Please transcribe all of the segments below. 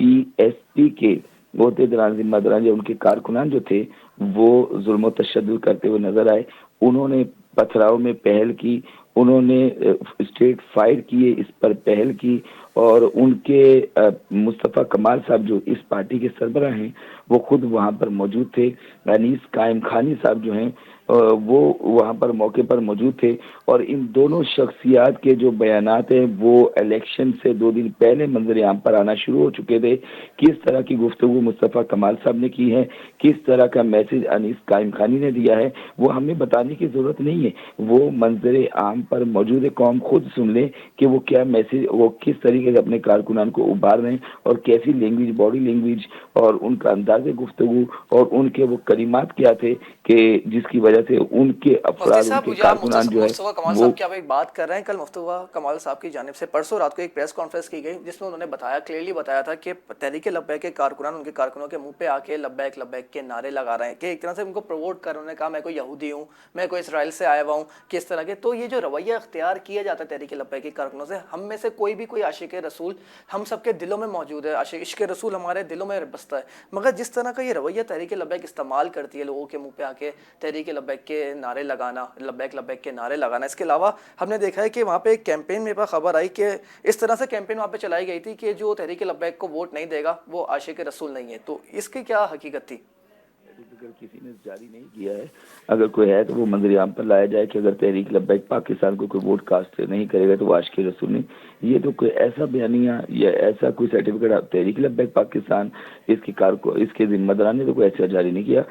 PSP کے عہدیداران ذمہ داران یا ان کے کارکنان جو تھے وہ ظلم و تشدد کرتے ہوئے نظر آئے. انہوں نے پتھراؤ میں پہل کی, انہوں نے اسٹریٹ فائر کیے, اس پر پہل کی, اور ان کے مصطفیٰ کمال صاحب جو اس پارٹی کے سربراہ ہیں وہ خود وہاں پر موجود تھے. انیس قائم خانی صاحب جو ہیں وہ وہاں پر موقع پر موجود تھے, اور ان دونوں شخصیات کے جو بیانات ہیں وہ الیکشن سے 2 دن پہلے منظر عام پر آنا شروع ہو چکے تھے. کس طرح کی گفتگو مصطفیٰ کمال صاحب نے کی ہے, کس طرح کا میسج انیس قائم خانی نے دیا ہے, وہ ہمیں بتانے کی ضرورت نہیں ہے. وہ منظر عام پر موجود قوم خود سن لے کہ وہ کیا میسج, وہ کس طریقے سے اپنے کارکنان کو ابھار رہے ہیں, اور کیسی لینگویج, باڈی لینگویج اور ان کا انداز گفتگو اور ان کے وہ کلمات کیا تھے کہ جس کی وجہ سے ان کے مفتی افراد, ان صاحب کے مجھے آپ کارکنان جو ہے مصطفیٰ کمال وہ صاحب کی آپ ایک بات کر رہے ہیں. کل مصطفیٰ کمال صاحب کی جانب سے پرسوں رات کو ایک پریس کانفرنس کی گئی جس میں انہوں نے بتایا, کلیئرلی بتایا تھا کہ تحریک لبیک کے کارکنان ان کے کارکنوں کے منہ پہ آ کے لبیک لبیک کے نعرے لگا رہے ہیں, کہ ایک طرح سے ان کو پرووٹ کر, انہوں نے کہا میں کوئی یہودی ہوں, میں کوئی اسرائیل سے آیا ہوا ہوں, کس طرح کے. تو یہ جو رویہ اختیار کیا جاتا ہے تحریک لبیک کے کارکنوں سے, ہم میں سے کوئی بھی کوئی عاشق رسول ہم سب کے دلوں میں موجود ہے, عشق رسول ہمارے دلوں میں بستا ہے, مگر جس طرح کا یہ رویہ تحریک لبیک استعمال کرتی ہے لوگوں کے منہ پہ آ کے تحریک لبیک کے نعرے لگانا, لبیک لبیک کے نعرے لگانا. اس کے علاوہ ہم نے دیکھا ہے کہ وہاں پہ ایک کیمپین میرے پاس خبر آئی کہ اس طرح سے کیمپین وہاں پہ چلائی گئی تھی کہ جو تحریک لبیک کو ووٹ نہیں دے گا وہ عاشق رسول نہیں ہے. تو اس کی کیا حقیقت تھی؟ کسی نے جاری نہیں کیا ہے. اگر کوئی ہے تو وہ منظر عام پر لایا جائے کہ اگر تحریک لبیک پاکستان کو کوئی ووٹ کاسٹ نہیں کرے گا تو وہ عاشق رسول نہیں. یہ تو کوئی ایسا بیانیہ یا ایسا کوئی سرٹیفکیٹ تحریک لبیک پاکستان اس کے ذمہ داران نے تو کوئی ایسا جاری نہیں کیا.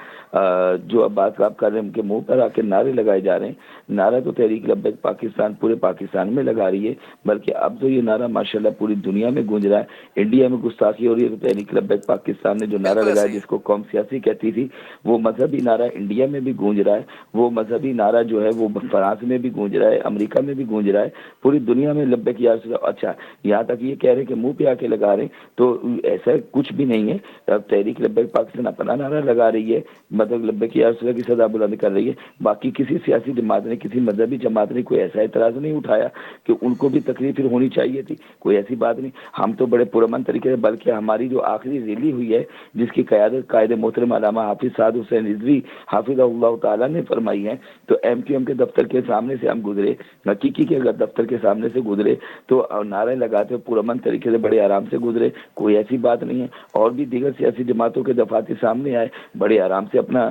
جو اب بات آپ کر رہے ہیں ان کے منہ پر آ کے نعرے لگائے جا رہے ہیں, نعرہ تو تحریک لبیک پاکستان پورے پاکستان میں لگا رہی ہے, بلکہ اب تو یہ نعرہ ماشاءاللہ پوری دنیا میں گونج رہا ہے. انڈیا میں گستاخی ہو رہی ہے تو تحریک لبیک پاکستان نے جو نعرہ بالکل لگایا ایسا ہی جس کو قوم سیاسی کہتی تھی, وہ مذہبی نعرہ انڈیا میں بھی گونج رہا ہے. وہ مذہبی نعرہ جو ہے وہ فرانس میں بھی گونج رہا ہے, امریکہ میں بھی گونج رہا ہے, پوری دنیا میں لبیک یا رسول اللہ. اچھا یہاں تک یہ کہہ رہے ہیں کہ منہ پہ آ کے لگا رہے ہیں, تو ایسا کچھ بھی نہیں ہے. اب تحریک لبیک پاکستان اپنا نعرہ لگا رہی ہے, مطلب لبیک یا رسول اللہ کی صدا بلند کر رہی ہے. باقی کسی سیاسی جماعت نے, کسی مذہبی جماعت نے کوئی ایسا اعتراض نہیں اٹھایا کہ ان کو بھی تکلیف پھر ہونی چاہیے تھی. کوئی ایسی بات نہیں. ہم تو بڑے پرامن طریقے سے, بلکہ ہماری جو آخری ریلی ہوئی ہے جس کی قیادت قائد محترم علامہ حافظ سعد حسین رضوی حافظ اللہ تعالیٰ نے فرمائی ہے, تو MQM کے دفتر کے سامنے سے ہم گزرے, حقیقی کے اگر دفتر کے سامنے سے گزرے تو نعرے لگاتے پرامن طریقے سے بڑے آرام سے گزرے. کوئی ایسی بات نہیں ہے. اور بھی دیگر سیاسی جماعتوں کے دفاتر سامنے آئے, بڑے آرام سے اپنا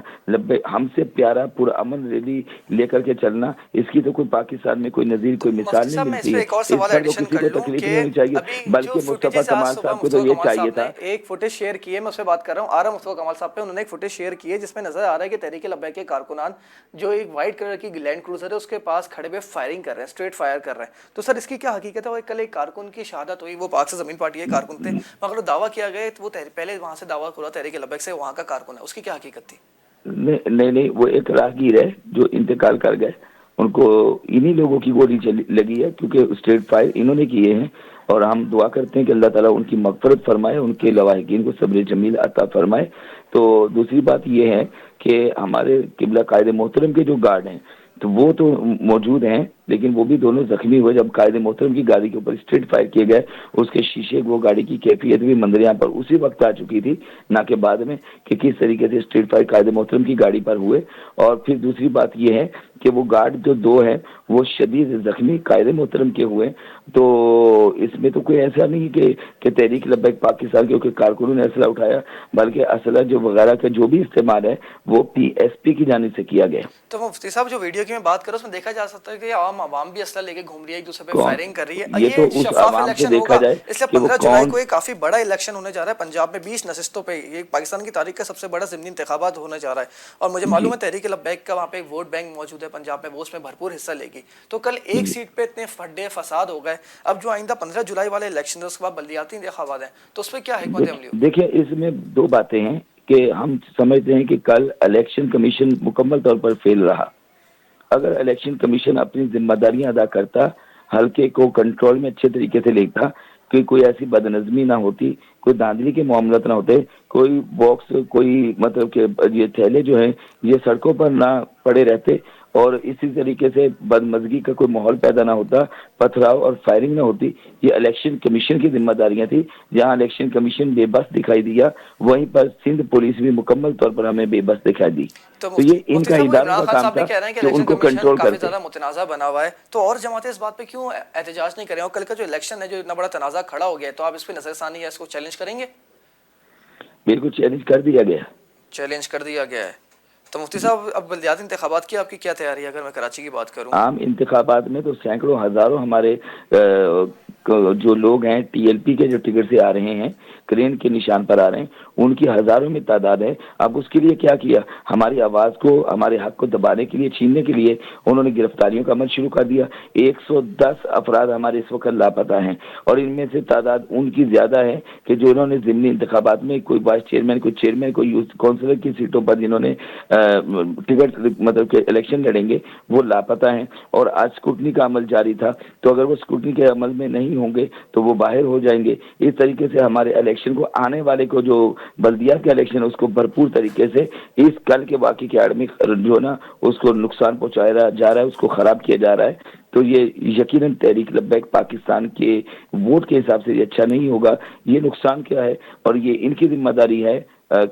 ہم سے پیارا پرامن ریلی لے کر کے چلنا, اس کی تو کوئی پاکستان میں کوئی نظیر, کوئی مفتی مثال نہیں صاحب میں اس ملتی پہ ہے. ایک اور اس سوال پر تو ایڈیشن کسی کر کو لوں تکلیف کہ نہیں ہونی چاہیے, ابھی جو بلکہ مصطفیٰ فوٹیجز آج کمال صبح صاحب کو تو مصطفیٰ یہ کمال چاہیے صاحب نے تھا. ایک فوٹیج شیئر کی ہے, میں اس پہ بات کر رہا ہوں, آ رہا مصطفیٰ کمال صاحب پہ, انہوں نے ایک فوٹیج شیئر کی ہے جس میں نظر آ رہا ہے کہ تحریک لبیک کے کارکنان جو ایک وائٹ کلر کی لینڈ کروزر ہے اس کے پاس کھڑے ہوئے فائرنگ کر رہے ہیں, اسٹریٹ فائر کر رہے ہیں. تو سر اس کی کیا حقیقت ہے؟ وہ کل ایک کارکن کی شہادت ہوئی, وہ پاک سے زمین پارٹی کے کارکن تھے, مگر دعویٰ کیا گیا وہ پہلے وہاں سے دعویٰ ہوا تحریک لبیک سے وہاں کا کارکن ہے, اس کی کیا حقیقت تھی؟ نہیں, وہ ایک راہگیر ہے جو انتقال کر گئے, ان کو انہی لوگوں کی گولی لگی ہے کیونکہ اسٹریٹ فائر انہوں نے کیے ہیں. اور ہم دعا کرتے ہیں کہ اللہ تعالیٰ ان کی مغفرت فرمائے, ان کے لواحقین کو صبر جمیل عطا فرمائے. تو دوسری بات یہ ہے کہ ہمارے قبلہ قائد محترم کے جو گارڈ ہیں تو وہ تو موجود ہیں, لیکن وہ بھی دونوں زخمی ہوئے جب قائد محترم کی گاڑی کے اوپر اسٹریٹ فائر کیے گئے. اس کے شیشے, وہ گاڑی کی کیفیت بھی منظر عام پر اسی وقت آ چکی تھی, نہ کہ بعد میں, کہ کس طریقے سے اسٹریٹ فائر قائد محترم کی گاڑی پر ہوئے. اور پھر دوسری بات یہ ہے کہ وہ گارڈ جو 2 ہیں وہ شدید زخمی قائد محترم کے ہوئے. تو اس میں تو کوئی ایسا نہیں کہ تحریک لبیک پاکستان کے کارکنوں نے اسلحہ اٹھایا, بلکہ اسلحہ جو وغیرہ کا جو بھی استعمال ہے وہ PSP کی جانب سے کیا گیا. تو مفتی صاحب جو ویڈیو کی میں بات کروں اس میں دیکھا جا سکتا ہے کہ عوام بھی اسلحہ لے کے گھوم رہی ہے, ایک دوسرے پہ کون فائرنگ کر رہی ہے. یہ تو یہ اس شفاف عوام سے الیکشن دیکھا ہوگا, جائے اس لیے کہ وہ 15 جولائی کون. کو ایک کافی بڑا الیکشن ہونے جا رہا ہے پنجاب میں 20 نشستوں پہ. یہ پاکستان کی تاریخ کا سب سے بڑا ضمنی انتخابات ہونے جا رہا ہے, اور مجھے معلوم ہے تحریک لبیک کا وہاں پہ ایک ووٹ بینک موجود ہے پنجاب میں, وہ اس میں بھرپور حصہ لے گی. تو کل ایک سیٹ پہ اتنے پھڈے فساد ہو گئے, اب جو آئندہ 15 جولائی والے الیکشن ہے اس کے بعد بلدیاتی انتخابات ہیں, تو اس پہ کیا حکمت عملی ہوگی؟ دیکھیں اس میں 2 باتیں ہیں کہ ہم سمجھتے ہیں کہ کل الیکشن کمیشن مکمل طور پر فیل رہا. اگر الیکشن کمیشن اپنی ذمہ داریاں ادا کرتا, حلقے کو کنٹرول میں اچھے طریقے سے لیتا, کہ کوئی ایسی بدنظمی نہ ہوتی, کوئی دھاندلی کے معاملات نہ ہوتے, کوئی باکس, کوئی مطلب کہ یہ تھیلے جو ہیں یہ سڑکوں پر نہ پڑے رہتے, اور اسی طریقے سے بدمزگی کا کوئی ماحول پیدا نہ ہوتا، پتھراؤ اور فائرنگ نہ ہوتی. یہ الیکشن کمیشن کی ذمہ داریاں تھیں. جہاں الیکشن کمیشن بے بس دکھائی دیا، وہیں پر سندھ پولیس بھی مکمل طور پر ہمیں بے بس دکھائی دی. تو تو یہ ان مفتی کا صاحب اداروں عمران کا خان کام صاحب بھی تھا کہہ رہے ہیں کہ کہ ان الیکشن کو کمیشن کنٹرول کافی کرتے. زیادہ متنازع بنا ہوا ہے، تو اور جماعتیں اس بات پہ کیوں احتجاج نہیں کریں؟ اور کل کا جو الیکشن ہے جو اتنا بڑا تنازع کھڑا ہو گیا ہے، تو آپ اس پہ نظر ثانی ہے اس کو چیلنج کریں گے؟ بالکل چیلنج کر دیا گیا. چیلنج کر دیا گیا ہے. تو مفتی صاحب اب بلدیاتی انتخابات کی آپ کی کیا تیاری ہے؟ اگر میں کراچی کی بات کروں. عام انتخابات میں تو سینکڑوں ہزاروں ہمارے جو لوگ ہیں ٹی ایل پی کے جو ٹکٹ سے آ رہے ہیں، کرین کے نشان پر آ رہے ہیں، ان کی ہزاروں میں تعداد ہے. اب اس کے لیے کیا کیا، ہماری آواز کو، ہمارے حق کو دبانے کے لیے، چھیننے کے لیے انہوں نے گرفتاریوں کا عمل شروع کر دیا. 110 افراد ہمارے اس وقت لاپتہ ہیں، اور ان میں سے تعداد ان کی زیادہ ہے کہ جو انہوں نے ضمنی انتخابات میں کوئی وائس چیئرمین، کوئی چیئرمین، کوئی یوتھ کونسلر کی سیٹوں پر جنہوں نے ٹکٹ مطلب کہ الیکشن لڑیں گے، وہ لاپتہ ہیں. اور آج اسکروٹنی کا عمل جاری تھا، تو اگر وہ اسکروٹنی کے عمل میں نہیں ہوں گے تو وہ باہر ہو جائیں گے. اس طریقے سے ہمارے الیکشن کو، آنے والے کو جو بلدیات کا الیکشن ہے، اس کو بھرپور طریقے سے اس کل کے واقعے کے آڑ میں جو نا اس کو نقصان پہنچایا جا رہا ہے، اس کو خراب کیا جا رہا ہے. تو یہ یقیناً تحریک لبیک پاکستان کے ووٹ کے حساب سے یہ اچھا نہیں ہوگا. یہ نقصان کیا ہے، اور یہ ان کی ذمہ داری ہے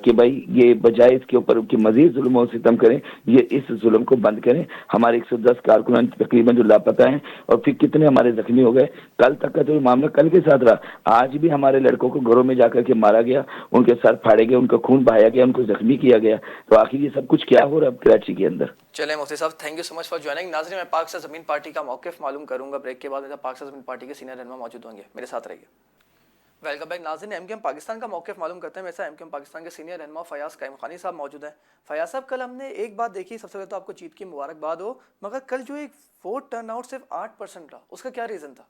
کہ بھائی یہ بجائے اس کے اوپر کہ مزید ظلم و ستم کریں، یہ اس ظلم کو بند کریں. ہمارے 110 کارکنان تقریباً جو لاپتہ ہیں، اور پھر کتنے ہمارے زخمی ہو گئے. کل تک کا تو معاملہ کل کے ساتھ رہا، آج بھی ہمارے لڑکوں کو گھروں میں جا کر کے مارا گیا، ان کے سر پھاڑے گئے، ان کا خون بہایا گیا، ان کو زخمی کیا گیا. تو آخر یہ سب کچھ کیا ہو رہا ہے اب کراچی کے اندر؟ چلیں مفتی صاحب، thank you so much for joining. ناظرین، میں پاک سے زمین پارٹی کا موقف معلوم کروں گا بریک کے بعد. پاک سے زمین پارٹی کے سینئر رہنما موجود ہوں گے، میرے ساتھ رہیے. ویلکم بیک ناظرین. ایم کیو ایم پاکستان کا موقف معلوم کرتے ہیں. ویسا ایم کیو ایم پاکستان کے سینئر رہنما فیاض قائم خانی صاحب موجود ہیں. فیاض صاحب، کل ہم نے ایک بات دیکھی، سب سے پہلے تو آپ کو جیت کی مبارکباد ہو، مگر کل جو ایک ووٹ ٹرن آؤٹ صرف 8% رہا، اس کا کیا ریزن تھا؟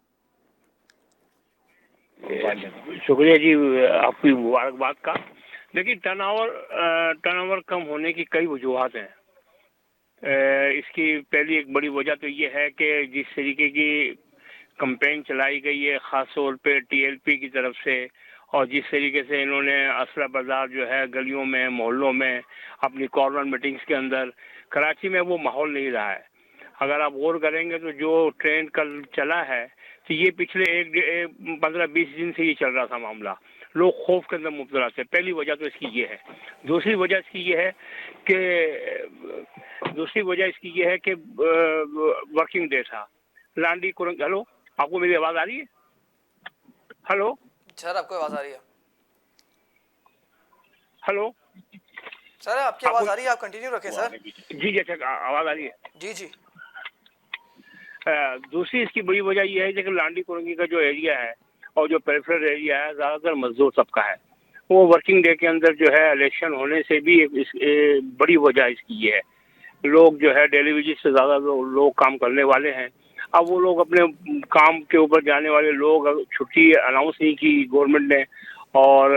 شکریہ جی آپ کی مبارکباد کا. دیکھیے، ٹرن اوور کم ہونے کی کئی وجوہات ہیں. اس کی پہلی ایک بڑی وجہ تو یہ ہے کہ جس طریقے کی کمپین چلائی گئی ہے، خاص طور پہ ٹی ایل پی کی طرف سے، اور جس طریقے سے انہوں نے اسلحہ بازار جو ہے گلیوں میں، محلوں میں، اپنی کارنر میٹنگز کے اندر، کراچی میں وہ ماحول نہیں رہا ہے. اگر آپ غور کریں گے تو جو ٹرینڈ کل چلا ہے، تو یہ پچھلے 15-20 دن سے یہ چل رہا تھا معاملہ. لوگ خوف کے اندر مبتلا تھے. پہلی وجہ تو اس کی یہ ہے. دوسری وجہ اس کی یہ ہے کہ ورکنگ ڈے تھا. لانڈی کورنگ. ہلو، آپ کو میری آواز آ رہی ہے؟ ہلو سر، آپ کو آواز آ رہی ہے؟ ہلو سر، آپ کی آواز آ رہی ہے، آپ کنٹینیو رکھیں سر. جی اچھا، آواز آ رہی ہے؟ جی. دوسری اس کی بڑی وجہ یہ ہے کہ لانڈی کورنگی کا جو ایریا ہے اور جو پیریفرل ایریا ہے، زیادہ تر مزدور طبقہ ہے. وہ ورکنگ ڈے کے اندر جو ہے الیکشن ہونے سے بھی بڑی وجہ اس کی یہ ہے. لوگ جو ہے ڈیلی ویجز سے زیادہ لوگ کام کرنے والے ہیں. اب وہ لوگ اپنے کام کے اوپر جانے والے لوگ، چھٹی اناؤنس نہیں کی گورنمنٹ نے، اور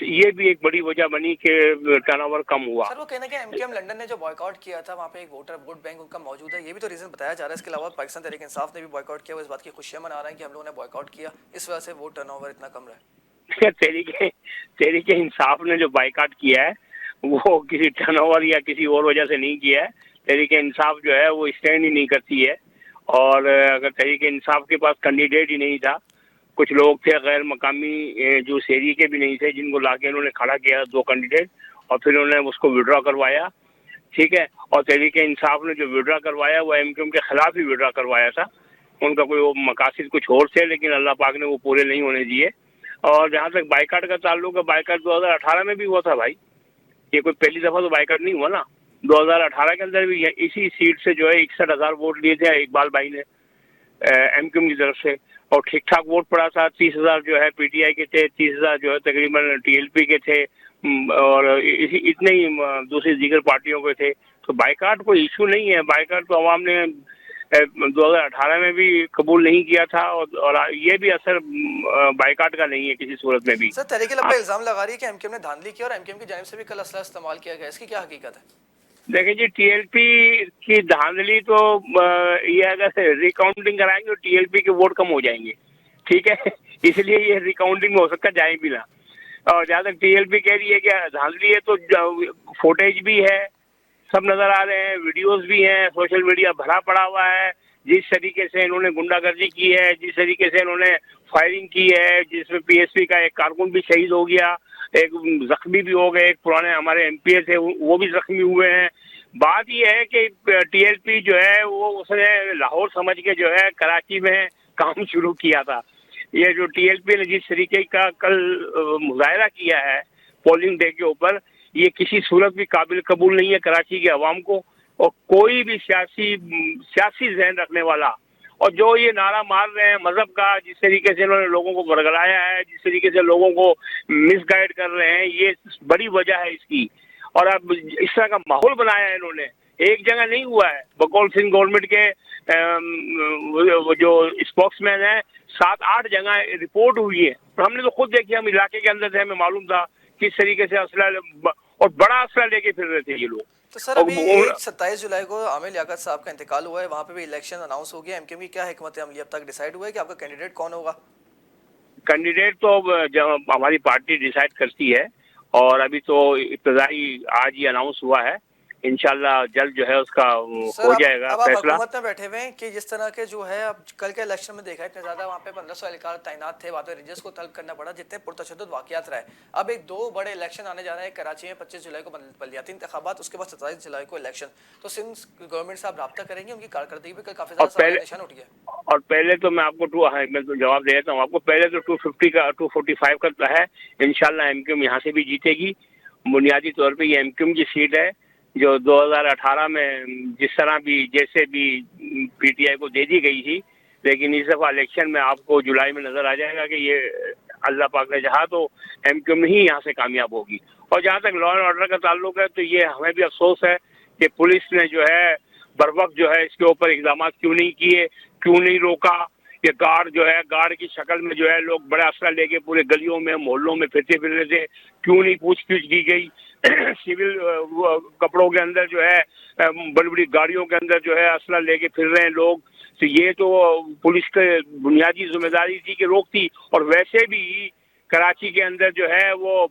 یہ بھی ایک بڑی وجہ بنی کہ ٹرن اوور کم ہوا. سر، وہ کہنا کہ ایم کیو ایم لنڈن نے جو بوائے کاٹ کیا تھا، وہاں پہ ایک ووٹ بینک ان کا موجود ہے، یہ بھی تو ریزن بتایا جا رہا ہے. اس کے علاوہ پاکستان تحریک انصاف نے بھی بوائے کاٹ کیا، وہ اس بات کی خوشیاں منا رہے ہیں کہ ہم لوگوں نے بوائے کاٹ کیا، اس وجہ سے ووٹ ٹرن اوور اتنا کم رہا ہے. تحریک انصاف نے جو بائیکاٹ کیا ہے وہ کسی ٹرن اوور یا کسی اور وجہ سے نہیں کیا ہے. تحریک انصاف جو ہے وہ اسٹینڈ ہی نہیں کرتی ہے، اور اگر تحریک انصاف کے پاس کینڈیڈیٹ ہی نہیں تھا، کچھ لوگ تھے غیر مقامی جو اس ایریے کے بھی نہیں تھے، جن کو لا کے انہوں نے کھڑا کیا 2 کینڈیڈیٹ، اور پھر انہوں نے اس کو وڈرا کروایا. ٹھیک ہے. اور تحریک انصاف نے جو وڈرا کروایا وہ ایم کیو ایم کے خلاف ہی وڈرا کروایا تھا. ان کا کوئی مقاصد کچھ اور تھے، لیکن اللہ پاک نے وہ پورے نہیں ہونے دیے. اور جہاں تک بائیکاٹ کا تعلق ہے، بائیکاٹ 2018 میں بھی ہوا تھا بھائی. یہ کوئی پہلی دفعہ تو بائیکاٹ نہیں ہوا نا. 2018 کے اندر بھی اسی سیٹ سے جو ہے 61,000 ووٹ لیے تھے اقبال بھائی نے ایم کیو ایم کی طرف سے، اور ٹھیک ٹھاک ووٹ پڑا تھا. 30,000 جو ہے پی ٹی آئی کے تھے، 30,000 جو ہے تقریباً ٹی ایل پی کے تھے، اور اتنے ہی دوسری دیگر پارٹیوں کے تھے. تو بائیکاٹ کوئی ایشو نہیں ہے. بائیکاٹ تو عوام نے 2018 میں بھی قبول نہیں کیا تھا، اور یہ بھی اثر بائیکاٹ کا نہیں ہے کسی صورت میں بھی. سر، تحریک لبیک الزام لگا رہی ہے کہ ایم کیو ایم نے دھاندلی کی، اور ایم کیو ایم کی جانب سے بھی کل اسلحہ استعمال کیا گیا، اس کی کیا حقیقت ہے؟ دیکھیں جی، ٹی ایل پی کی دھاندلی تو یہ اگر ریکاؤنٹنگ کرائیں گے تو ٹی ایل پی کے ووٹ کم ہو جائیں گے. ٹھیک ہے، اس لیے یہ ریکاؤنٹنگ میں ہو سکتا جائیں بھی نہ. اور جہاں تک ٹی ایل پی کہہ رہی ہے کہ دھاندلی ہے، تو فوٹیج بھی ہے، سب نظر آ رہے ہیں، ویڈیوز بھی ہیں، سوشل میڈیا بھرا پڑا ہوا ہے. جس طریقے سے انہوں نے گنڈا گردی کی ہے، جس طریقے سے انہوں نے فائرنگ کی ہے، جس میں پی ایس پی کا ایک کارکن بھی شہید ہو گیا، ایک زخمی بھی ہو گئے، ایک پرانے ہمارے ایم پی اے تھے وہ بھی زخمی ہوئے ہیں. بات یہ ہے کہ ٹی ایل پی جو ہے وہ اس نے لاہور سمجھ کے جو ہے کراچی میں کام شروع کیا تھا. یہ جو ٹی ایل پی نے جس طریقے کا کل مظاہرہ کیا ہے پولنگ ڈے کے اوپر، یہ کسی صورت بھی قابل قبول نہیں ہے کراچی کے عوام کو. اور کوئی بھی سیاسی ذہن رکھنے والا اور جو یہ نعرہ مار رہے ہیں مذہب کا، جس طریقے سے انہوں نے لوگوں کو برگلایا ہے، جس طریقے سے لوگوں کو مس گائیڈ کر رہے ہیں، یہ بڑی وجہ ہے اس کی. اور اب اس طرح کا ماحول بنایا ہے انہوں نے، ایک جگہ نہیں ہوا ہے. بقول سندھ گورنمنٹ کے جو اسپوکس مین ہیں 7-8 جگہ رپورٹ ہوئی ہے، اور ہم نے تو خود دیکھی، ہم علاقے کے اندر تھے، ہمیں معلوم تھا کس طریقے سے اسلحہ اور بڑا اسلحہ لے کے پھر رہے تھے یہ لوگ. تو سر ابھی 27 جولائی کو عامر لیاقت صاحب کا انتقال ہوا ہے، وہاں پہ بھی الیکشن اناؤنس ہو گیا. ایم کیو کی کیا حکمت عملی اب تک ڈیسائیڈ ہوا ہے کہ آپ کا کینڈیڈیٹ کون ہوگا؟ کینڈیڈیٹ تو ہماری پارٹی ڈیسائیڈ کرتی ہے، اور ابھی تو ابتدائی آج ہی اناؤنس ہوا ہے. انشاءاللہ جلد جو ہے اس کا ہو جائے گا اب آپ فیصلہ. حکومت میں بیٹھے ہوئے ہیں کہ جس طرح کے جو ہے اب کل کے الیکشن میں دیکھا اتنے زیادہ وہاں پہ 1500 اہلکار تعینات تھے، وہاں پہ رینجرز کو طلب کرنا پڑا، جتنے پرتشدد واقعات رہے. اب ایک 2 بڑے الیکشن آنے جا رہے ہیں کراچی میں، 25 جولائی کو بلدیاتی انتخابات، اس کے بعد 27 جولائی کو الیکشن. تو سندھ گورنمنٹ صاحب رابطہ کریں گے؟ ان کی کارکردگی پہ کافی زیادہ سوال نشان اٹھ گیا. اور پہلے تو میں آپ کو میں تو جواب دے دیتا ہوں آپ کو. پہلے تو 250 کا 245 کا ہے. انشاءاللہ ایم کیو یہاں سے بھی جیتے گی. بنیادی طور پہ یہ ایم کیو کی سیٹ ہے جو 2018 میں جس طرح بھی جیسے بھی پی ٹی آئی کو دے دی گئی تھی، لیکن اس دفعہ الیکشن میں آپ کو جولائی میں نظر آ جائے گا کہ یہ اللہ پاک نے چاہا تو ایم کیو ہی یہاں سے کامیاب ہوگی. اور جہاں تک لا اینڈ آرڈر کا تعلق ہے تو یہ ہمیں بھی افسوس ہے کہ پولیس نے جو ہے بر وقت جو ہے اس کے اوپر اقدامات کیوں نہیں کیے، کیوں نہیں روکا. یہ گارڈ جو ہے گارڈ کی شکل میں جو ہے لوگ بڑے اسلحہ لے کے پورے گلیوں میں محلوں میں پھرتے پھر رہے تھے، کیوں نہیں پوچھ گچھ کی گئی. سول کپڑوں کے اندر جو ہے بڑی بڑی گاڑیوں کے اندر جو ہے اسلحہ لے کے پھر رہے ہیں لوگ. تو یہ تو پولیس کی بنیادی ذمہ داری تھی کہ روکتی. اور ویسے بھی کراچی کے اندر جو ہے وہ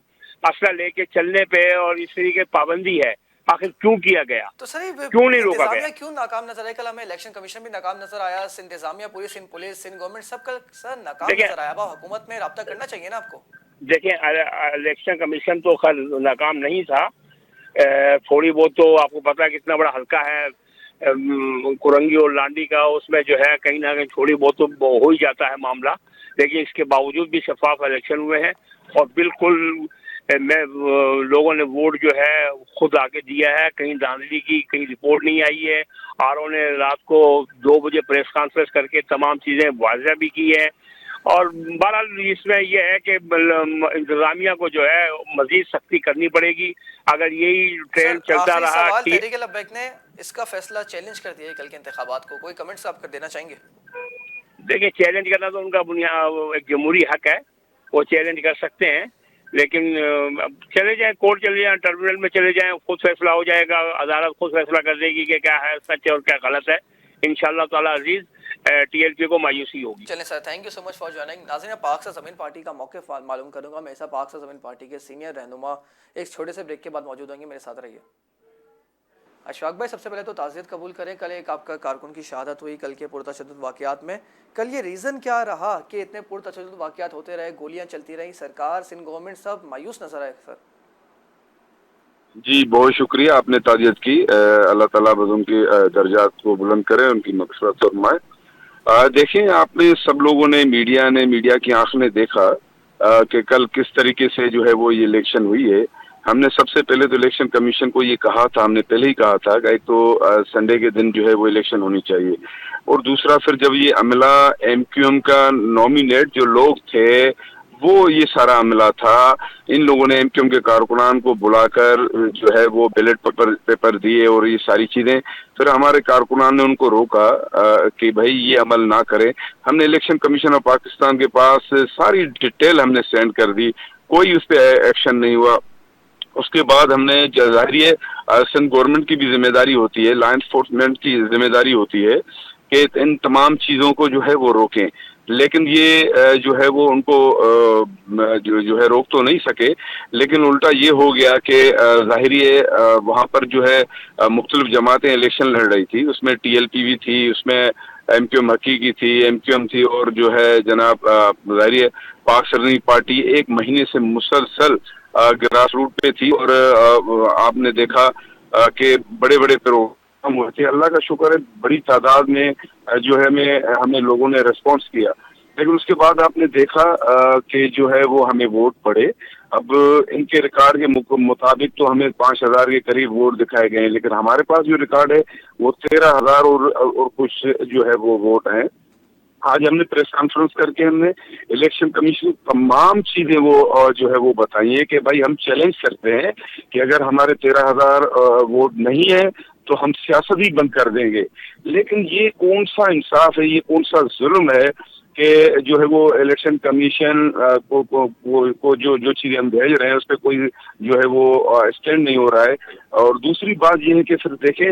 اسلحہ لے کے چلنے پہ اور اس طریقے پابندی ہے. آخر کیوں کیا گیا؟ تو سر کیوں نہیں روکا گیا؟ انتظامیہ کیوں ناکام نظر آیا؟ کل ہمیں الیکشن کمیشن بھی ناکام نظر آیا، انتظامیہ پوری سندھ پولیس سندھ گورنمنٹ سب کل سر ناکام نظر آیا. اب حکومت میں رابطہ کرنا چاہیے نا آپ کو. دیکھیں الیکشن کمیشن تو خیر ناکام نہیں تھا، تھوڑی بہت تو آپ کو پتا ہے کتنا بڑا حلقہ ہے کرنگی اور لانڈی کا، اس میں جو ہے کہیں نہ کہیں تھوڑی بہت تو ہو ہی جاتا ہے معاملہ. لیکن اس کے باوجود بھی شفاف الیکشن ہوئے ہیں، اور بالکل میں لوگوں نے ووٹ جو ہے خود آ کے دیا ہے. کہیں دھاندلی کی کہیں رپورٹ نہیں آئی ہے. آر او نے رات کو 2 بجے پریس کانفرنس کر کے تمام چیزیں واضح بھی کی ہے. اور بہرحال اس میں یہ ہے کہ انتظامیہ کو جو ہے مزید سختی کرنی پڑے گی. اگر یہی ٹرینڈ چلتا رہا. سوال تحریک لبیک نے اس کا فیصلہ چیلنج کر دیا ہے کل کے انتخابات کو، کوئی کمنٹس آپ کر دینا چاہیں گے؟ دیکھیں چیلنج کرنا تو ان کا ایک جمہوری حق ہے، وہ چیلنج کر سکتے ہیں. لیکن چلے جائیں کورٹ چلے جائیں ٹربیونل میں چلے جائیں، خود فیصلہ ہو جائے گا. عدالت خود فیصلہ کر دے گی کہ کیا ہے سچ ہے اور کیا غلط ہے. انشاءاللہ تعالی عزیز ٹی ایل پی کو مایوسی ہوگی. چلیں sir, thank you so much for joining. ناظرین پاک سے زمین پارٹی کا موقف معلوم کروں گا. میرے ساتھ پاک سے زمین پارٹی کے سینئر رہنما ایک چھوٹے سے بریک کے بعد موجود ہوں گے، میرے ساتھ رہیے. اشفاق بھائی سب سے پہلے تو تعزیت قبول کریں. کل ایک آپ کا کارکن کی شہادت ہوئی کل کے پرتشدد واقعات میں. کل یہ ریزن کیا رہا کہ اتنے پرتشدد واقعات ہوتے رہے، گولیاں چلتی رہیں، سرکار سندھ گورنمنٹ سب مایوس نظر آئے؟ سر جی بہت شکریہ آپ نے تعزیت کی. اللہ تعالیٰ بس ان کے درجات کو بلند کرے، ان کی مغفرت فرمائے. دیکھیں آپ نے سب لوگوں نے میڈیا کی آنکھ نے دیکھا کہ کل کس طریقے سے جو ہے وہ یہ الیکشن ہوئی ہے. ہم نے سب سے پہلے تو الیکشن کمیشن کو یہ کہا تھا، ہم نے پہلے ہی کہا تھا کہ ایک تو سنڈے کے دن جو ہے وہ الیکشن ہونی چاہیے، اور دوسرا پھر جب یہ عملہ ایم کیو ایم کا نامینیٹ جو لوگ تھے وہ یہ سارا عملہ تھا، ان لوگوں نے ایم کیو ایم کے کارکنان کو بلا کر جو ہے وہ بیلٹ پیپر دیے اور یہ ساری چیزیں. پھر ہمارے کارکنان نے ان کو روکا کہ بھائی یہ عمل نہ کریں. ہم نے الیکشن کمیشن آف پاکستان کے پاس ساری ڈیٹیل ہم نے سینڈ کر دی، کوئی اس پہ ایکشن نہیں ہوا. اس کے بعد ہم نے ظاہر سندھ گورنمنٹ کی بھی ذمہ داری ہوتی ہے، لا انفورسمنٹ کی ذمہ داری ہوتی ہے کہ ان تمام چیزوں کو جو ہے وہ روکیں. لیکن یہ جو ہے وہ ان کو جو ہے روک تو نہیں سکے، لیکن الٹا یہ ہو گیا کہ ظاہری وہاں پر جو ہے مختلف جماعتیں الیکشن لڑ رہی تھی، اس میں ٹی ایل پی بھی تھی، اس میں ایم کیو ایم حقیقی تھی، ایم کیو ایم تھی، اور جو ہے جناب ظاہری پاک سرنی پارٹی ایک مہینے سے مسلسل گراس روٹ پہ تھی، اور آپ نے دیکھا کہ بڑے بڑے پروگرام ہوئے تھے۔ اللہ کا شکر ہے بڑی تعداد میں جو ہے ہمیں لوگوں نے ریسپانس کیا، لیکن اس کے بعد آپ نے دیکھا کہ جو ہے وہ ہمیں ووٹ پڑے۔ اب ان کے ریکارڈ کے مطابق تو ہمیں 5,000 کے قریب ووٹ دکھائے گئے ہیں، لیکن ہمارے پاس جو ریکارڈ ہے وہ 13,000 اور کچھ جو ہے وہ ووٹ ہیں۔ آج ہم نے پریس کانفرنس کر کے ہم نے الیکشن کمیشن تمام چیزیں وہ جو ہے وہ بتائی ہیں کہ بھائی ہم چیلنج کرتے ہیں کہ اگر ہمارے 13,000 ووٹ نہیں ہے تو ہم سیاست ہی بند کر دیں گے۔ لیکن یہ کون سا انصاف ہے، یہ کون سا ظلم ہے کہ جو ہے وہ الیکشن کمیشن کو جو چیزیں ہم بھیج رہے ہیں اس پہ کوئی جو ہے وہ اسٹینڈ نہیں ہو رہا ہے۔ اور دوسری بات یہ ہے کہ پھر دیکھیں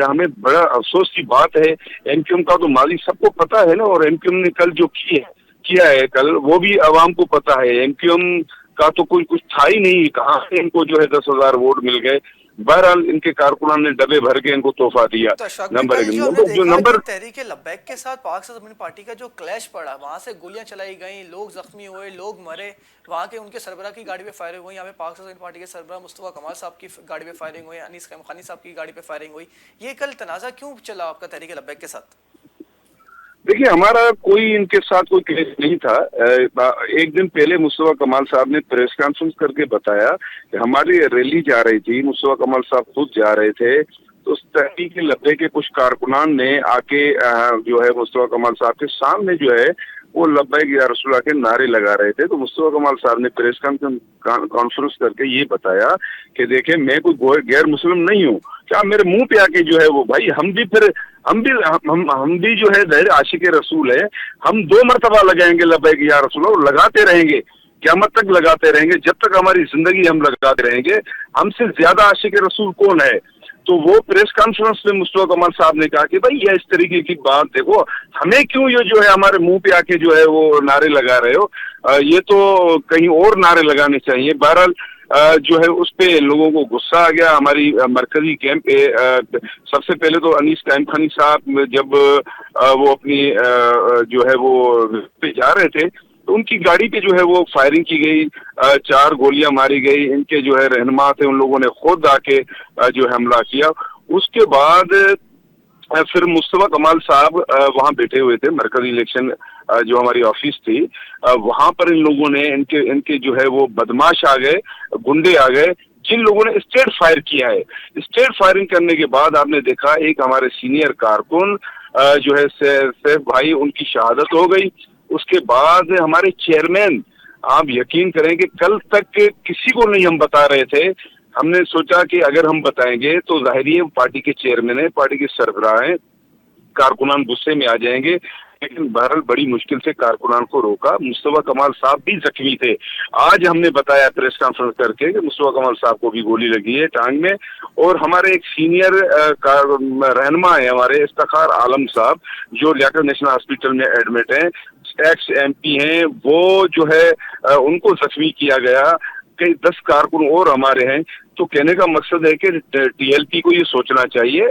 ہمیں بڑا افسوس کی بات ہے، ایم کیو ایم کا تو ماضی سب کو پتا ہے نا، اور ایم کیو ایم نے کل جو کیا ہے کل وہ بھی عوام کو پتا ہے۔ ایم کیو ایم کا تو کوئی کچھ تھا ہی نہیں، کہاں سے ان کو جو ہے 10,000 ووٹ مل گئے۔ بہرحال ان کے کارکنان نے ڈبے بھر کے ان کو تحفہ دیا۔ تو اشفاق نمبر کل ایک جو ہم نے جو دیکھا نمبر کہ تحریک لبیک کے ساتھ پاک زمین پارٹی کا جو کلیش پڑا، وہاں سے گولیاں چلائی گئیں، لوگ زخمی ہوئے، لوگ مرے، وہاں کے ان کے سربراہ کی گاڑی پہ فائرنگ ہوئی، یہاں پہ پاک زمین پارٹی کے سربراہ مصطفیٰ کمال صاحب کی گاڑی پہ فائرنگ ہوئی، انیس خانی صاحب کی گاڑی پہ فائرنگ ہوئی۔ یہ کل تنازع کیوں چلا آپ کا تحریک لبیک کے ساتھ؟ دیکھیے ہمارا کوئی ان کے ساتھ کوئی کیس نہیں تھا۔ ایک دن پہلے مصطفیٰ کمال صاحب نے پریس کانفرنس کر کے بتایا کہ ہماری ریلی جا رہی تھی، مصطفیٰ کمال صاحب خود جا رہے تھے، تو اس تحریک لبیک کے کچھ کارکنان نے آ کے جو ہے مصطفیٰ کمال صاحب کے سامنے جو ہے وہ لبیک یا رسول اللہ کے نعرے لگا رہے تھے۔ تو مصطفیٰ کمال صاحب نے پریس کانفرنس کر کے یہ بتایا کہ دیکھیں میں کوئی غیر مسلم نہیں ہوں، کیا میرے منہ پہ آ کے جو ہے وہ بھائی ہم بھی جو ہے ظاہر عاشق رسول ہے، ہم 2 مرتبہ لگائیں گے لبیک یا رسول اللہ، اور لگاتے رہیں گے، قیامت تک لگاتے رہیں گے، جب تک ہماری زندگی ہم لگاتے رہیں گے۔ ہم سے زیادہ عاشق رسول کون ہے؟ تو وہ پریس کانفرنس میں مصطفیٰ کمال صاحب نے کہا کہ بھائی یہ اس طریقے کی بات دیکھو، ہمیں کیوں یہ جو ہے ہمارے منہ پہ آ کے جو ہے وہ نعرے لگا رہے ہو، یہ تو کہیں اور نعرے لگانے چاہیے۔ بہرحال جو ہے اس پہ لوگوں کو غصہ آ گیا۔ ہماری مرکزی کیمپ پہ سب سے پہلے تو انیس قائم خانی صاحب جب وہ اپنی جو ہے وہ پہ جا رہے تھے تو ان کی گاڑی پہ جو ہے وہ فائرنگ کی گئی، 4 گولیاں ماری گئی۔ ان کے جو ہے رہنما تھے، ان لوگوں نے خود آ کے جو ہے حملہ کیا۔ اس کے بعد پھر مصطفیٰ کمال صاحب وہاں بیٹھے ہوئے تھے، مرکزی الیکشن جو ہماری آفس تھی وہاں پر ان لوگوں نے ان کے جو ہے وہ بدماش آ گئے، گنڈے آ گئے، جن لوگوں نے اسٹیٹ فائر کیا ہے۔ اسٹیٹ فائرنگ کرنے کے بعد آپ نے دیکھا ایک ہمارے سینئر کارکن جو ہے سیف بھائی، ان کی شہادت ہو گئی۔ اس کے بعد ہمارے چیئرمین، آپ یقین کریں کہ کل تک کسی کو نہیں ہم بتا رہے تھے، ہم نے سوچا کہ اگر ہم بتائیں گے تو ظاہری پارٹی کے چیئرمین ہیں، پارٹی کے سربراہ ہیں، کارکنان غصے میں آ جائیں گے، لیکن بہرحال بڑی مشکل سے کارکنان کو روکا۔ مصطفیٰ کمال صاحب بھی زخمی تھے۔ آج ہم نے بتایا پریس کانفرنس کر کے کہ مصطفیٰ کمال صاحب کو بھی گولی لگی ہے ٹانگ میں، اور ہمارے ایک سینئر رہنما ہیں ہمارے افتخار عالم صاحب، جو لیاقت نیشنل ہاسپٹل میں ایڈمٹ ہیں، ایکس ایم پی ہیں، وہ جو ہے ان کو زخمی کیا گیا۔ کئی 10 کارکن اور ہمارے ہیں۔ تو کہنے کا مقصد ہے کہ ٹی ایل پی کو یہ سوچنا چاہیے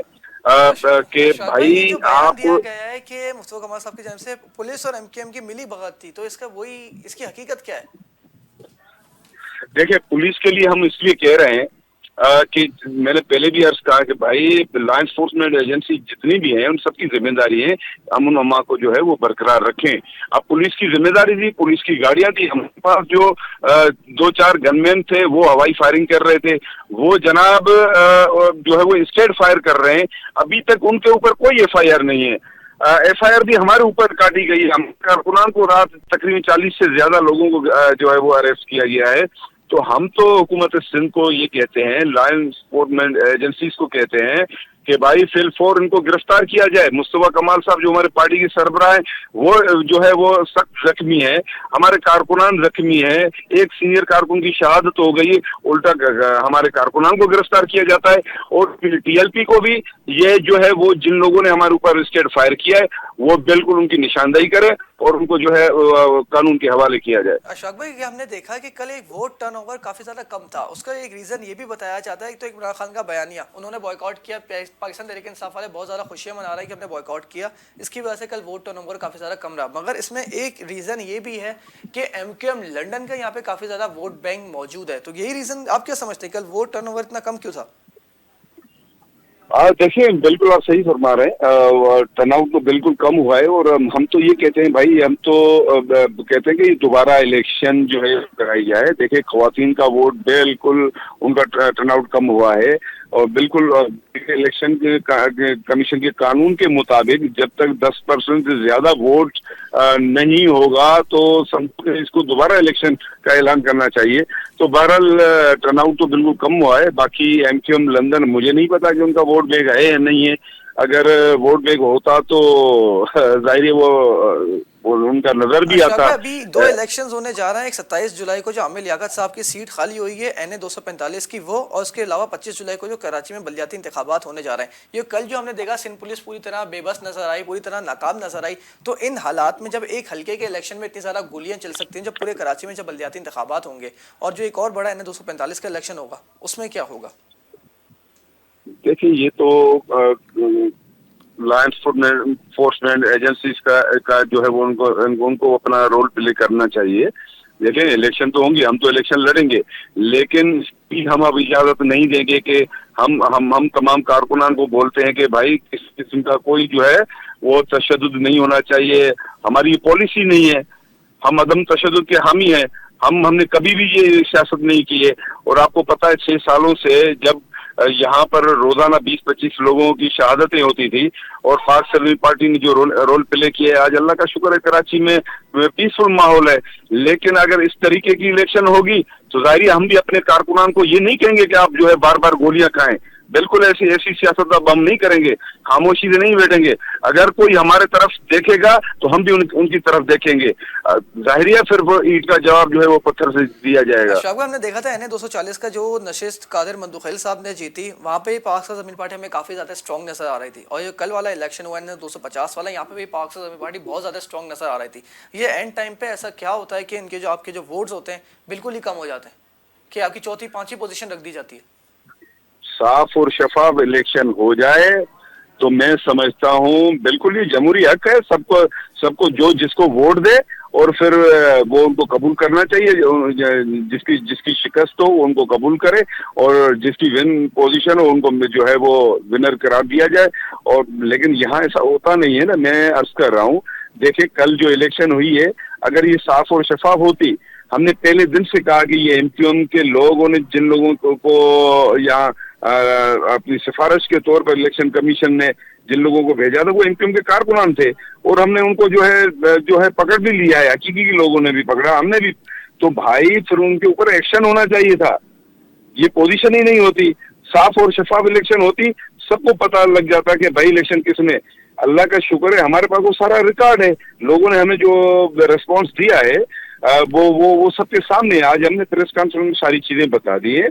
کہ بھائی یہ جو بیان آپ، دیا گیا ہے کہ مصطفیٰ کمال صاحب کی جانب سے پولیس اور ایم کیو ایم کی ملی بغاوت تھی، تو اس کی حقیقت کیا ہے؟ دیکھیں پولیس کے لیے ہم اس لیے کہہ رہے ہیں کہ میں نے پہلے بھی عرض کہا کہ بھائی لا انفورسمنٹ ایجنسی جتنی بھی ہیں ان سب کی ذمہ داری ہے امن و امان کو جو ہے وہ برقرار رکھیں۔ اب پولیس کی ذمہ داری تھی، پولیس کی گاڑیاں تھی، ہمارے پاس جو 2-4 گن مین تھے وہ ہوائی فائرنگ کر رہے تھے، وہ جناب جو ہے وہ اسٹیٹ فائر کر رہے ہیں۔ ابھی تک ان کے اوپر کوئی ایف آئی آر نہیں ہے۔ ایف آئی آر بھی ہمارے اوپر کاٹی گئی۔ ہم کارکنان کو رات تقریباً 40 سے زیادہ لوگوں کو جو ہے وہ اریسٹ کیا گیا ہے۔ تو ہم تو حکومت سندھ کو یہ کہتے ہیں، لا انفورسمنٹ ایجنسیز کو کہتے ہیں کہ بھائی فی الفور ان کو گرفتار کیا جائے. مصطفیٰ کمال صاحب جو ہمارے پارٹی کے سربراہ ہیں وہ جو ہے وہ سخت زخمی ہے, ہمارے کارکنان زخمی ہیں, ایک سینئر کارکن کی شہادت ہو گئی, الٹا ہمارے کارکنان کو گرفتار کیا جاتا ہے. اور ٹی ایل پی کو بھی یہ جو ہے وہ جن لوگوں نے ہمارے اوپر اسٹیٹ فائر کیا ہے وہ بالکل ان کی نشاندہی کرے اور ان کو جو ہے قانون کے حوالے کیا جائے. اشفاق بھائی, یہ ہم نے دیکھا کہ کل ایک ووٹ ٹرن اوور کافی زیادہ کم تھا, اس کا ایک ریزن یہ بھی بتایا جاتا ہے, تو ایک عمران خان کا بیانیہ, انہوں نے بوائیکاٹ کیا, پاکستان تحریک انصاف والے بہت زیادہ خوشیاں منا رہے ہیں کہ ہم نے بوائیکاٹ کیا, اس کی وجہ سے کل ووٹ ٹرن اوور کافی زیادہ کم رہا. مگر اس میں ایک ریزن یہ بھی ہے کہ ایم کیو ایم لنڈن کا یہاں پہ کافی زیادہ ووٹ بینک موجود ہے, تو یہی ریزن آپ کیا سمجھتے ہیں کل ووٹ ٹرن اوور اتنا کم کیوں تھا؟ دیکھیں بالکل آپ صحیح فرما رہے ہیں, ٹرن آؤٹ تو بالکل کم ہوا ہے. اور ہم تو یہ کہتے ہیں بھائی, ہم تو کہتے ہیں کہ دوبارہ الیکشن جو ہے کرائی جائے. دیکھیں خواتین کا ووٹ بالکل ان کا ٹرن آؤٹ کم ہوا ہے, اور بالکل الیکشن کے کمیشن کے قانون کے مطابق جب تک 10% سے زیادہ ووٹ نہیں ہوگا تو اس کو دوبارہ الیکشن کا اعلان کرنا چاہیے. تو بہرحال ٹرن آؤٹ تو بالکل کم ہوا ہے. باقی ایم کیو ایم لندن مجھے نہیں پتا کہ ان کا ووٹ بیگ ہے یا نہیں ہے. اگر ووٹ بیگ ہوتا تو ظاہر ہے وہ ان کا نظر بھی اشفاق آتا. بھائی, ابھی 2 الیکشنز ہونے جا رہے ہیں, ایک 27 جولائی کو جو عامر لیاقت صاحب کی سیٹ خالی ہوئی ہے این اے 245 کی وہ, اور اس کے علاوہ 25 جولائی کو جو کراچی میں بلدیاتی انتخابات ہونے جا رہے ہیں. یہ کل جو ہم نے دیکھا سندھ پولیس پوری طرح بے بس نظر آئی, پوری طرح ناکام نظر آئی. تو ان حالات میں جب ایک حلقے کے الیکشن میں اتنی زیادہ گولیاں چل سکتی ہیں, جب پورے کراچی میں جب بلدیاتی انتخابات ہوں گے, اور جو ایک اور بڑا این اے 245 کا الیکشن ہوگا, اس میں کیا ہوگا؟ دیکھیں یہ تو لا انفورسمنٹ ایجنسیز کا جو ہے وہ ان کو اپنا رول پلے کرنا چاہیے. دیکھیں الیکشن تو ہوں گے, ہم تو الیکشن لڑیں گے, لیکن ہم اب اجازت نہیں دیں گے کہ ہم تمام کارکنان کو بولتے ہیں کہ بھائی کسی قسم کا کوئی جو ہے وہ تشدد نہیں ہونا چاہیے. ہماری یہ پالیسی نہیں ہے, ہم عدم تشدد کے حامی ہیں. ہم نے کبھی بھی یہ سیاست نہیں کی ہے. اور آپ کو پتہ ہے 6 سالوں سے جب یہاں پر روزانہ 20-25 لوگوں کی شہادتیں ہوتی تھی اور پاک سروس پارٹی نے جو رول پلے کیا ہے, آج اللہ کا شکر ہے کراچی میں پیسفل ماحول ہے. لیکن اگر اس طریقے کی الیکشن ہوگی تو ظاہر ہم بھی اپنے کارکنان کو یہ نہیں کہیں گے کہ آپ جو ہے بار بار گولیاں کھائیں. بالکل ایسی سیاست اب ہم نہیں کریں گے, خاموشی سے نہیں بیٹھیں گے. اگر کوئی ہمارے طرف دیکھے گا تو ہم بھی ان کی طرف دیکھیں گے. ظاہریہ پھر وہ اینٹ کا جواب جو ہے وہ پتھر سے دیا جائے گا. اشفاق بھائی, ہم نے دیکھا تھا این اے 240 کا جو نشست قادر مندوخیل صاحب نے جیتی, وہاں پہ پاکستان زمین پارٹی ہمیں کافی زیادہ اسٹرانگ نظر آ رہی تھی. اور یہ کل والا الیکشن ہوا این اے 250 والا, یہاں پہ بھی پاکستان زمین پارٹی بہت زیادہ اسٹرانگ نظر آ رہی تھی. یہ اینڈ ٹائم پہ ایسا کیا ہوتا ہے کہ ان کے جو آپ کے جو ووٹس ہوتے ہیں بالکل ہی کم ہو جاتے ہیں کہ آپ کی چوتھی پانچویں پوزیشن رکھ دی جاتی ہے؟ صاف اور شفاف الیکشن ہو جائے تو میں سمجھتا ہوں بالکل یہ جمہوری حق ہے, سب کو جو جس کو ووٹ دے اور پھر وہ ان کو قبول کرنا چاہیے. جس کی شکست ہو وہ ان کو قبول کرے, اور جس کی ون پوزیشن ہو ان کو جو ہے وہ ونر قرار دیا جائے. اور لیکن یہاں ایسا ہوتا نہیں ہے نا. میں عرض کر رہا ہوں, دیکھیں کل جو الیکشن ہوئی ہے اگر یہ صاف اور شفاف ہوتی, ہم نے پہلے دن سے کہا کہ یہ ایم کیو ایم کے لوگوں نے جن لوگوں کو یہاں اپنی سفارش کے طور پر الیکشن کمیشن نے جن لوگوں کو بھیجا تھا وہ ایم کیو ایم کے کارکنان تھے, اور ہم نے ان کو جو ہے پکڑ بھی لیا ہے. حقیقی کے لوگوں نے بھی پکڑا, ہم نے بھی. تو بھائی پھر ان کے اوپر ایکشن ہونا چاہیے تھا. یہ پوزیشن ہی نہیں ہوتی. صاف اور شفاف الیکشن ہوتی, سب کو پتہ لگ جاتا کہ بھائی الیکشن کس نے. اللہ کا شکر ہے ہمارے پاس وہ سارا ریکارڈ ہے. لوگوں نے ہمیں جو ریسپانس دیا ہے وہ سب کے سامنے. آج ہم نے پریس کانفرنس میں ساری چیزیں بتا دی ہے.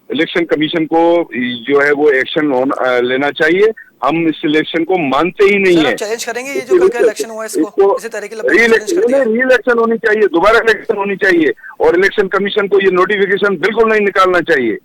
الیکشن کمیشن کو جو ہے وہ ایکشن لینا چاہیے. ہم اس الیکشن کو مانتے ہی نہیں سر ہیں. آپ چیلنج کریں گے یہ جو کل کا الیکشن ہوا ہے اس کو اسی طریقے ری سے چیلنج کر دیا؟ الیکشن ہونی چاہیے, دوبارہ الیکشن ہونی چاہیے, اور الیکشن کمیشن کو یہ نوٹیفیکیشن بالکل نہیں نکالنا چاہیے.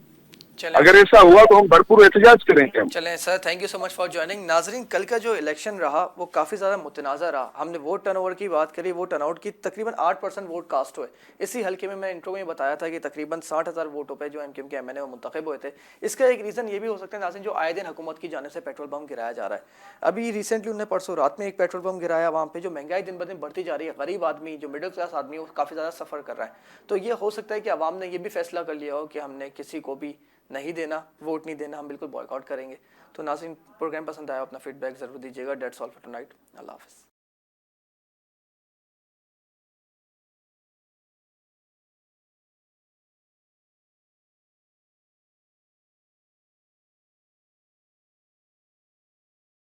چلیں اگر ایسا ہوا تو ہم بھرپور احتجاج کریں گے. چلیں sir, thank you so much for joining. ناظرین, کل کا جو الیکشن رہا وہ کافی زیادہ متنازع رہا. ہم نے ووٹ ٹرن اوور کی بات کری, ووٹ ٹرن آؤٹ کی, تقریباً 8% ووٹ کاسٹ ہوئے. اسی حلقے میں انٹرو میں بتایا تھا کہ تقریباً 60,000 ووٹوں پہ جو ایم کیو ایم کے ایم این اے وہ منتخب ہوئے تھے. اس کا ایک ریزن یہ بھی ہو سکتا ہے ناظرین, جو آئے دن حکومت کی جانب سے پیٹرول بم گرایا جا رہا ہے. ابھی ریسنٹلی انہوں نے پرسوں رات میں ایک پیٹرول بم گرایا وہاں پہ. جو مہنگائی دن بدن بڑھتی جا رہی ہے, غریب آدمی جو مڈل کلاس آدمی وہ کافی زیادہ سفر کر رہا ہے. تو یہ ہو سکتا ہے کہ عوام نے یہ بھی فیصلہ کر لیا ہو کہ ہم نے کسی کو بھی نہیں دینا, ووٹ نہیں دینا, ہم بالکل بوائیکاٹ کریں گے. تو ناظرین, پروگرام پسند آیا اپنا فیڈ بیک ضرور دیجیے گا. That's all for tonight. اللہ حافظ.